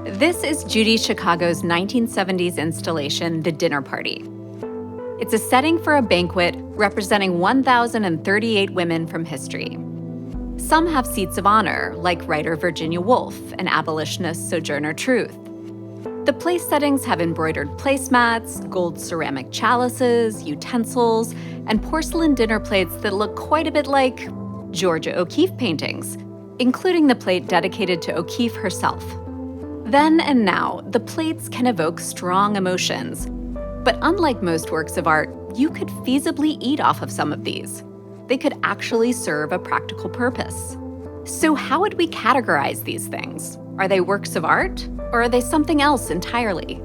This is Judy Chicago's 1970s installation, The Dinner Party. It's a setting for a banquet representing 1,038 women from history. Some have seats of honor, like writer Virginia Woolf and abolitionist Sojourner Truth. The place settings have embroidered placemats, gold ceramic chalices, utensils, and porcelain dinner plates that look quite a bit like Georgia O'Keeffe paintings, including the plate dedicated to O'Keeffe herself. Then and now, the plates can evoke strong emotions. But unlike most works of art, you could feasibly eat off of some of these. They could actually serve a practical purpose. So how would we categorize these things? Are they works of art, or are they something else entirely?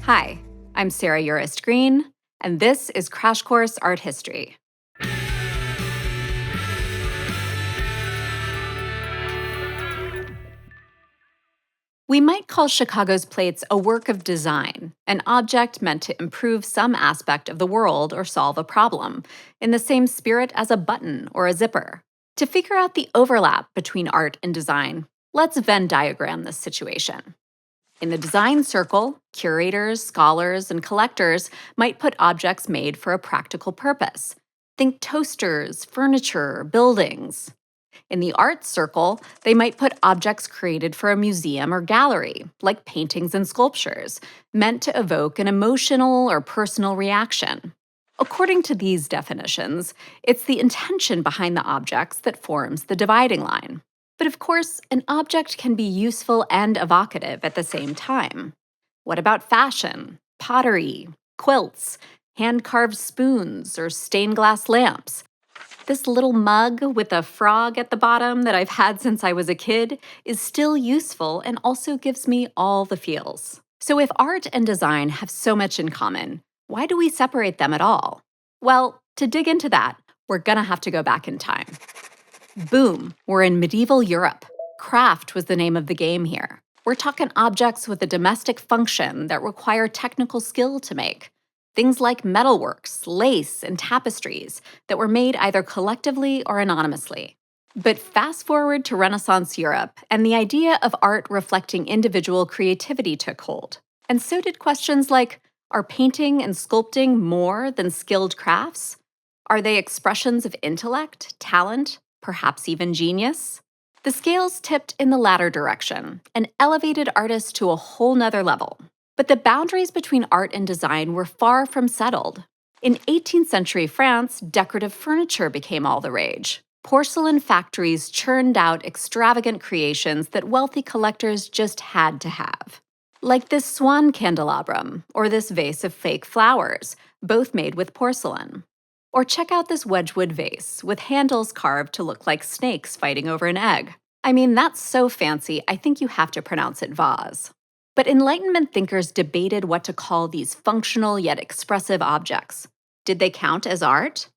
Hi, I'm Sarah Urist Green, and this is Crash Course Art History. We might call Chicago's plates a work of design, an object meant to improve some aspect of the world or solve a problem, in the same spirit as a button or a zipper. To figure out the overlap between art and design, let's Venn diagram this situation. In the design circle, curators, scholars, and collectors might put objects made for a practical purpose. Think toasters, furniture, buildings. In the arts circle, they might put objects created for a museum or gallery, like paintings and sculptures, meant to evoke an emotional or personal reaction. According to these definitions, it's the intention behind the objects that forms the dividing line. But of course, an object can be useful and evocative at the same time. What about fashion, pottery, quilts, hand-carved spoons, or stained glass lamps? This little mug with a frog at the bottom that I've had since I was a kid is still useful and also gives me all the feels. So if art and design have so much in common, why do we separate them at all? Well, to dig into that, we're gonna have to go back in time. Boom, we're in medieval Europe. Craft was the name of the game here. We're talking objects with a domestic function that require technical skill to make. Things like metalworks, lace, and tapestries that were made either collectively or anonymously. But fast forward to Renaissance Europe, and the idea of art reflecting individual creativity took hold. And so did questions like, are painting and sculpting more than skilled crafts? Are they expressions of intellect, talent, perhaps even genius? The scales tipped in the latter direction and elevated artists to a whole nother level. But the boundaries between art and design were far from settled. In 18th century France, decorative furniture became all the rage. Porcelain factories churned out extravagant creations that wealthy collectors just had to have. Like this swan candelabrum, or this vase of fake flowers, both made with porcelain. Or check out this Wedgwood vase, with handles carved to look like snakes fighting over an egg. I mean, that's so fancy, I think you have to pronounce it vase. But Enlightenment thinkers debated what to call these functional yet expressive objects. Did they count as art?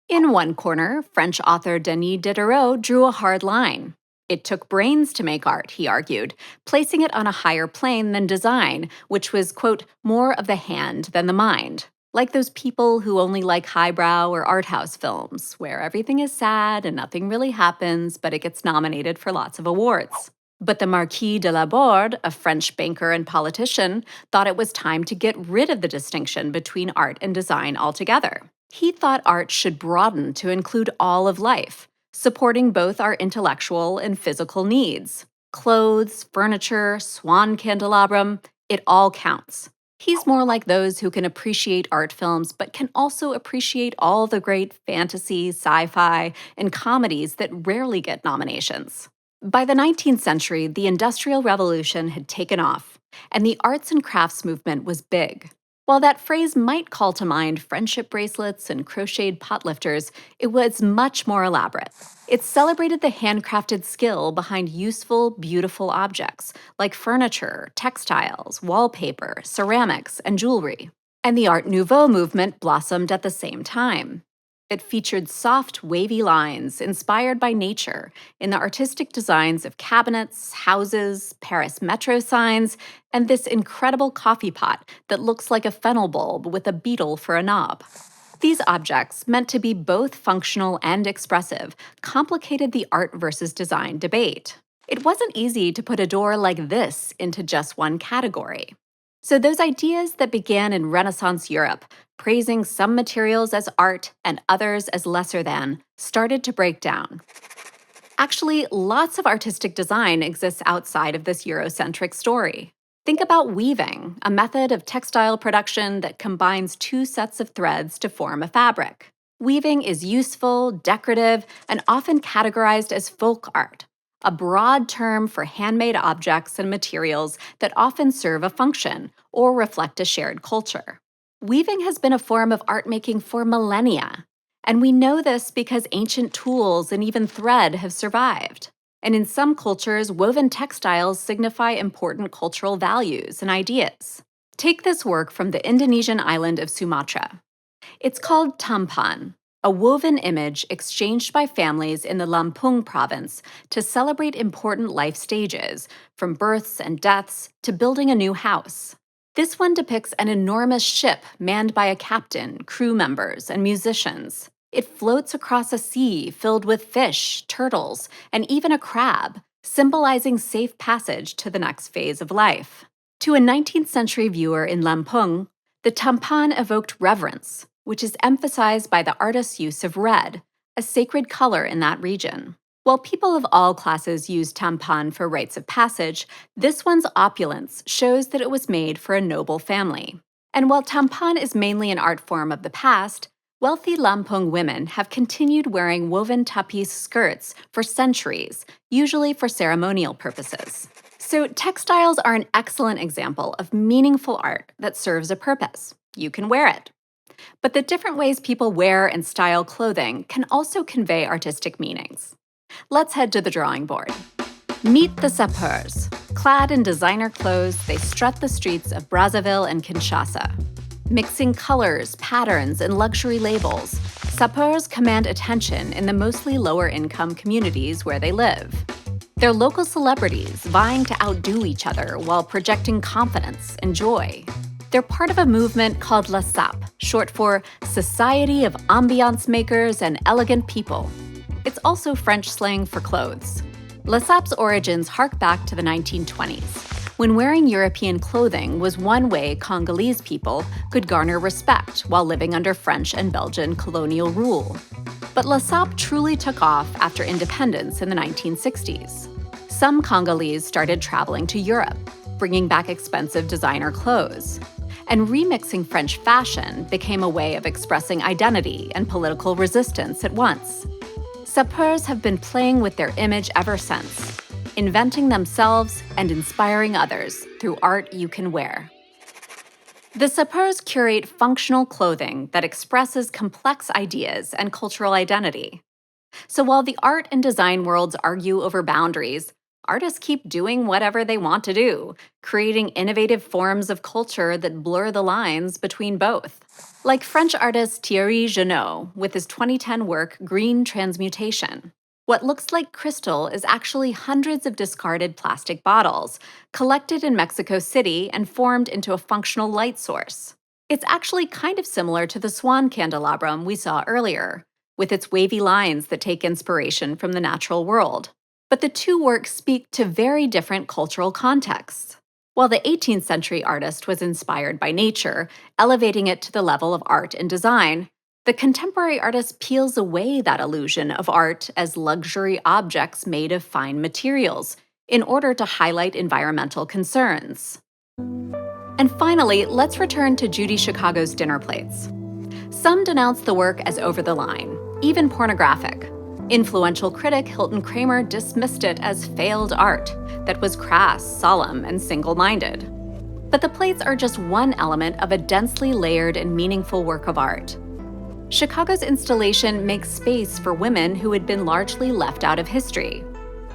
In one corner, French author Denis Diderot drew a hard line. It took brains to make art, he argued, placing it on a higher plane than design, which was, quote, more of the hand than the mind. Like those people who only like highbrow or art house films, where everything is sad and nothing really happens, but it gets nominated for lots of awards. But the Marquis de Laborde, a French banker and politician, thought it was time to get rid of the distinction between art and design altogether. He thought art should broaden to include all of life, supporting both our intellectual and physical needs. Clothes, furniture, swan candelabrum, it all counts. He's more like those who can appreciate art films but can also appreciate all the great fantasy, sci-fi, and comedies that rarely get nominations. By the 19th century, the Industrial Revolution had taken off, and the arts and crafts movement was big. While that phrase might call to mind friendship bracelets and crocheted pot lifters, it was much more elaborate. It celebrated the handcrafted skill behind useful, beautiful objects, like furniture, textiles, wallpaper, ceramics, and jewelry. And the Art Nouveau movement blossomed at the same time. It featured soft, wavy lines inspired by nature in the artistic designs of cabinets, houses, Paris metro signs, and this incredible coffee pot that looks like a fennel bulb with a beetle for a knob. These objects, meant to be both functional and expressive, complicated the art versus design debate. It wasn't easy to put a door like this into just one category. So those ideas that began in Renaissance Europe, praising some materials as art and others as lesser than, started to break down. Actually, lots of artistic design exists outside of this Eurocentric story. Think about weaving, a method of textile production that combines two sets of threads to form a fabric. Weaving is useful, decorative, and often categorized as folk art, a broad term for handmade objects and materials that often serve a function or reflect a shared culture. Weaving has been a form of art making for millennia, and we know this because ancient tools and even thread have survived. And in some cultures, woven textiles signify important cultural values and ideas. Take this work from the Indonesian island of Sumatra. It's called tampan, a woven image exchanged by families in the Lampung province to celebrate important life stages, from births and deaths to building a new house. This one depicts an enormous ship manned by a captain, crew members, and musicians. It floats across a sea filled with fish, turtles, and even a crab, symbolizing safe passage to the next phase of life. To a 19th century viewer in Lampung, the tampan evoked reverence, which is emphasized by the artist's use of red, a sacred color in that region. While people of all classes used tampan for rites of passage, this one's opulence shows that it was made for a noble family. And while tampan is mainly an art form of the past, wealthy Lampung women have continued wearing woven tapis skirts for centuries, usually for ceremonial purposes. So textiles are an excellent example of meaningful art that serves a purpose. You can wear it. But the different ways people wear and style clothing can also convey artistic meanings. Let's head to the drawing board. Meet the Sapeurs. Clad in designer clothes, they strut the streets of Brazzaville and Kinshasa. Mixing colors, patterns, and luxury labels, Sapeurs command attention in the mostly lower-income communities where they live. They're local celebrities vying to outdo each other while projecting confidence and joy. They're part of a movement called La Sape, short for Society of Ambiance Makers and Elegant People. It's also French slang for clothes. La Sape's origins hark back to the 1920s, when wearing European clothing was one way Congolese people could garner respect while living under French and Belgian colonial rule. But La Sape truly took off after independence in the 1960s. Some Congolese started traveling to Europe, bringing back expensive designer clothes. And remixing French fashion became a way of expressing identity and political resistance at once. Sapeurs have been playing with their image ever since, inventing themselves and inspiring others through art you can wear. The Sapeurs curate functional clothing that expresses complex ideas and cultural identity. So while the art and design worlds argue over boundaries, artists keep doing whatever they want to do, creating innovative forms of culture that blur the lines between both. Like French artist Thierry Genot with his 2010 work Green Transmutation. What looks like crystal is actually hundreds of discarded plastic bottles, collected in Mexico City and formed into a functional light source. It's actually kind of similar to the swan candelabrum we saw earlier, with its wavy lines that take inspiration from the natural world. But the two works speak to very different cultural contexts. While the 18th century artist was inspired by nature, elevating it to the level of art and design, the contemporary artist peels away that illusion of art as luxury objects made of fine materials in order to highlight environmental concerns. And finally, let's return to Judy Chicago's dinner plates. Some denounce the work as over the line, even pornographic. Influential critic Hilton Kramer dismissed it as failed art that was crass, solemn, and single-minded. But the plates are just one element of a densely layered and meaningful work of art. Chicago's installation makes space for women who had been largely left out of history.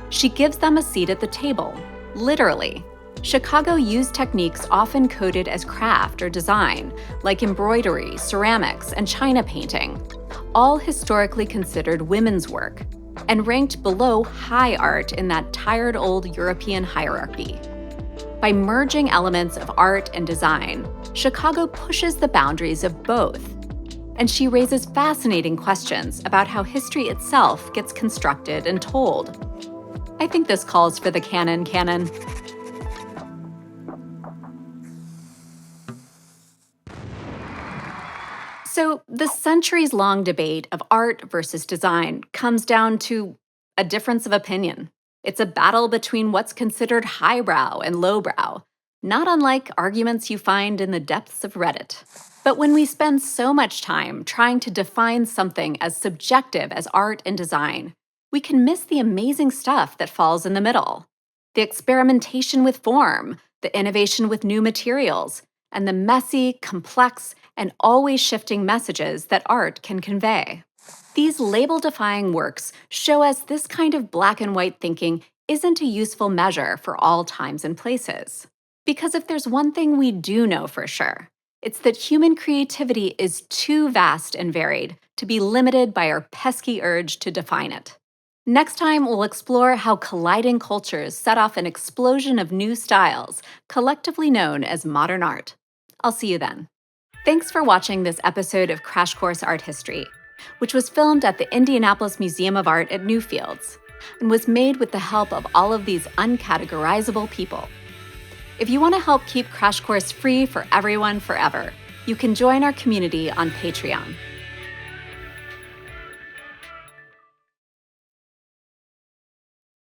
She gives them a seat at the table, literally. Chicago used techniques often coded as craft or design, like embroidery, ceramics, and china painting, all historically considered women's work, and ranked below high art in that tired old European hierarchy. By merging elements of art and design, Chicago pushes the boundaries of both, and she raises fascinating questions about how history itself gets constructed and told. I think this calls for the canon. So, the centuries-long debate of art versus design comes down to a difference of opinion. It's a battle between what's considered highbrow and lowbrow, not unlike arguments you find in the depths of Reddit. But when we spend so much time trying to define something as subjective as art and design, we can miss the amazing stuff that falls in the middle. The experimentation with form, the innovation with new materials, and the messy, complex, and always shifting messages that art can convey. These label-defying works show us this kind of black and white thinking isn't a useful measure for all times and places. Because if there's one thing we do know for sure, it's that human creativity is too vast and varied to be limited by our pesky urge to define it. Next time, we'll explore how colliding cultures set off an explosion of new styles, collectively known as modern art. I'll see you then. Thanks for watching this episode of Crash Course Art History, which was filmed at the Indianapolis Museum of Art at Newfields and was made with the help of all of these uncategorizable people. If you want to help keep Crash Course free for everyone forever, you can join our community on Patreon.